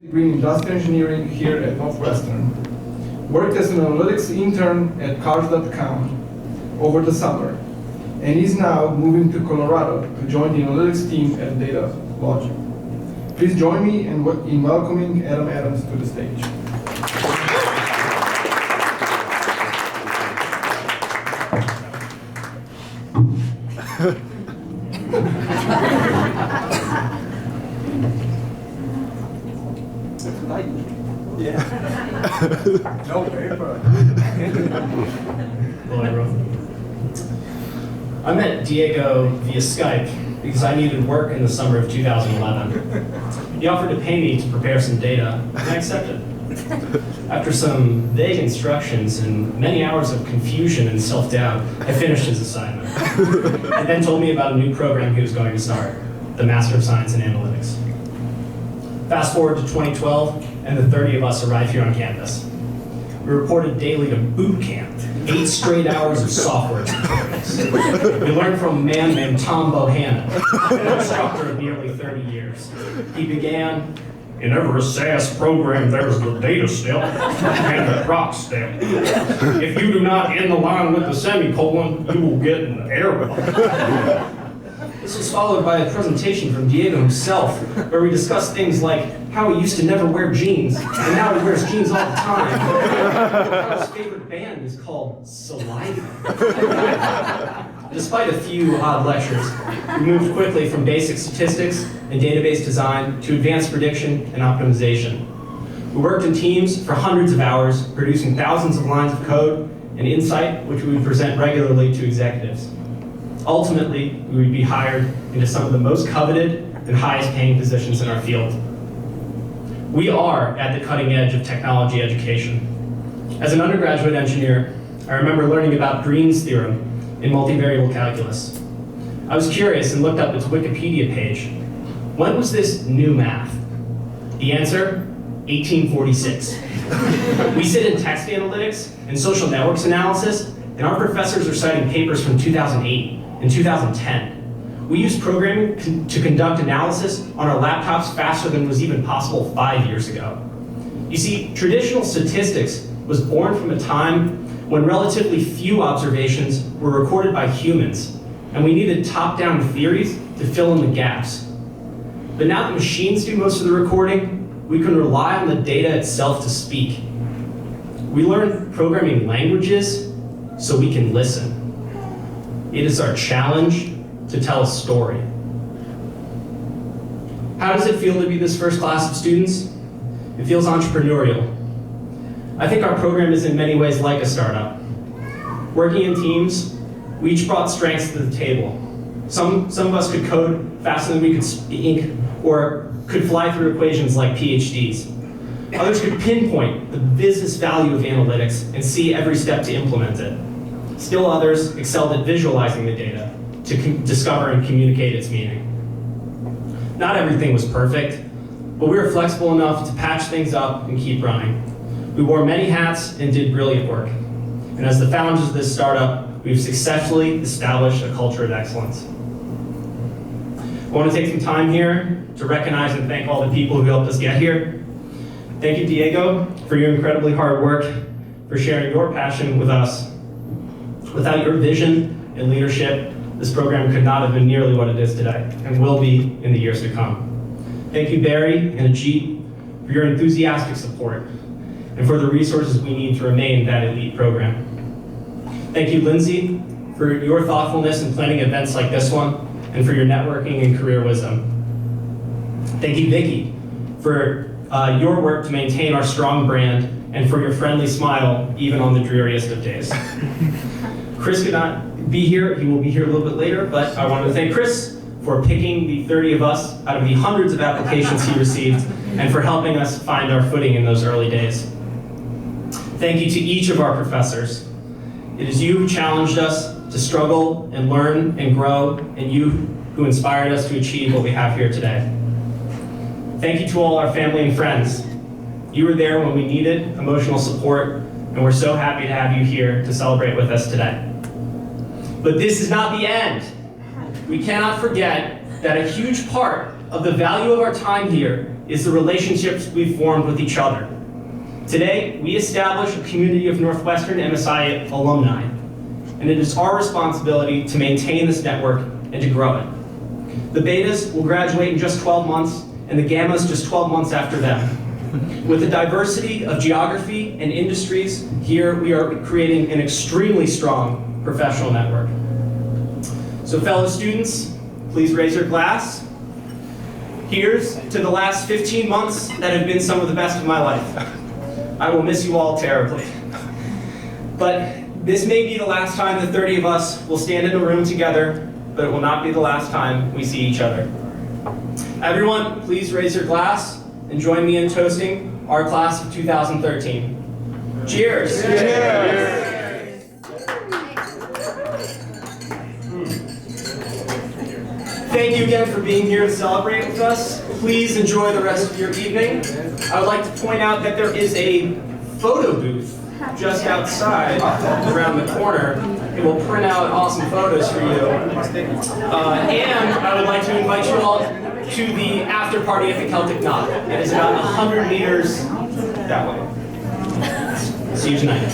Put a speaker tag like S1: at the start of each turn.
S1: Degree in Industrial Engineering here at Northwestern. Worked as an analytics intern at Cars.com over the summer, and is now moving to Colorado to join the analytics team at Data Logic. Please join me in welcoming Adam Adams to the stage.
S2: Yeah. No paper.
S3: Hello, everyone. I met Diego via Skype because I needed work in the summer of 2011. He offered to pay me to prepare some data, and I accepted. After some vague instructions and many hours of confusion and self-doubt, I finished his assignment. And then told me about a new program he was going to start, the Master of Science in Analytics. Fast forward to 2012, and the 30 of us arrived here on campus. We reported daily to boot camp, 8 straight hours of software tutorials. We learned from a man named Tom Bohannon, an instructor of nearly 30 years. He began, "In every SAS program, there's the data step and the PROC step. If you do not end the line with the semicolon, you will get an error." This was followed by a presentation from Diego himself, where we discussed things like how he used to never wear jeans, and now he wears jeans all the time. How his favorite band is called Saliva. Despite a few odd lectures, we moved quickly from basic statistics and database design to advanced prediction and optimization. We worked in teams for hundreds of hours, producing thousands of lines of code and insight, which we would present regularly to executives. Ultimately, we would be hired into some of the most coveted and highest paying positions in our field. We are at the cutting edge of technology education. As an undergraduate engineer, I remember learning about Green's theorem in multivariable calculus. I was curious and looked up its Wikipedia page. When was this new math? The answer, 1846. We sit in text analytics and social networks analysis, and our professors are citing papers from 2008 and 2010. We use programming to conduct analysis on our laptops faster than was even possible 5 years ago. You see, traditional statistics was born from a time when relatively few observations were recorded by humans, and we needed top-down theories to fill in the gaps. But now that machines do most of the recording, we can rely on the data itself to speak. We learn programming languages so we can listen. It is our challenge to tell a story. How does it feel to be this first class of students? It feels entrepreneurial. I think our program is in many ways like a startup. Working in teams, we each brought strengths to the table. Some of us could code faster than we could speak, or could fly through equations like PhDs. Others could pinpoint the business value of analytics and see every step to implement it. Still others excelled at visualizing the data to discover and communicate its meaning. Not everything was perfect, but we were flexible enough to patch things up and keep running. We wore many hats and did brilliant work. And as the founders of this startup, we've successfully established a culture of excellence. I want to take some time here to recognize and thank all the people who helped us get here. Thank you, Diego, for your incredibly hard work, for sharing your passion with us. Without your vision and leadership, this program could not have been nearly what it is today, and will be in the years to come. Thank you, Barry and Ajit, for your enthusiastic support, and for the resources we need to remain that elite program. Thank you, Lindsay, for your thoughtfulness in planning events like this one, and for your networking and career wisdom. Thank you, Vicki, for your work to maintain our strong brand, and for your friendly smile, even on the dreariest of days. Chris could not be here. He will be here a little bit later, but I wanted to thank Chris for picking the 30 of us out of the hundreds of applications he received, and for helping us find our footing in those early days. Thank you to each of our professors. It is you who challenged us to struggle and learn and grow, and you who inspired us to achieve what we have here today. Thank you to all our family and friends. You were there when we needed emotional support, and we're so happy to have you here to celebrate with us today. But this is not the end. We cannot forget that a huge part of the value of our time here is the relationships we've formed with each other. Today, we establish a community of Northwestern MSI alumni, and it is our responsibility to maintain this network and to grow it. The betas will graduate in just 12 months, and the gammas just 12 months after them. With the diversity of geography and industries, here we are creating an extremely strong professional network. So fellow students, please raise your glass. Here's to the last 15 months that have been some of the best of my life. I will miss you all terribly. But this may be the last time the 30 of us will stand in a room together, but it will not be the last time we see each other. Everyone, please raise your glass and join me in toasting our class of 2013. Cheers!
S1: Cheers.
S3: Thank you again for being here to celebrate with us. Please enjoy the rest of your evening. I would like to point out that there is a photo booth just outside around the corner. It will print out awesome photos for you. And I would like to invite you all to the after party at the Celtic Knot. It is about 100 meters that way. See you tonight.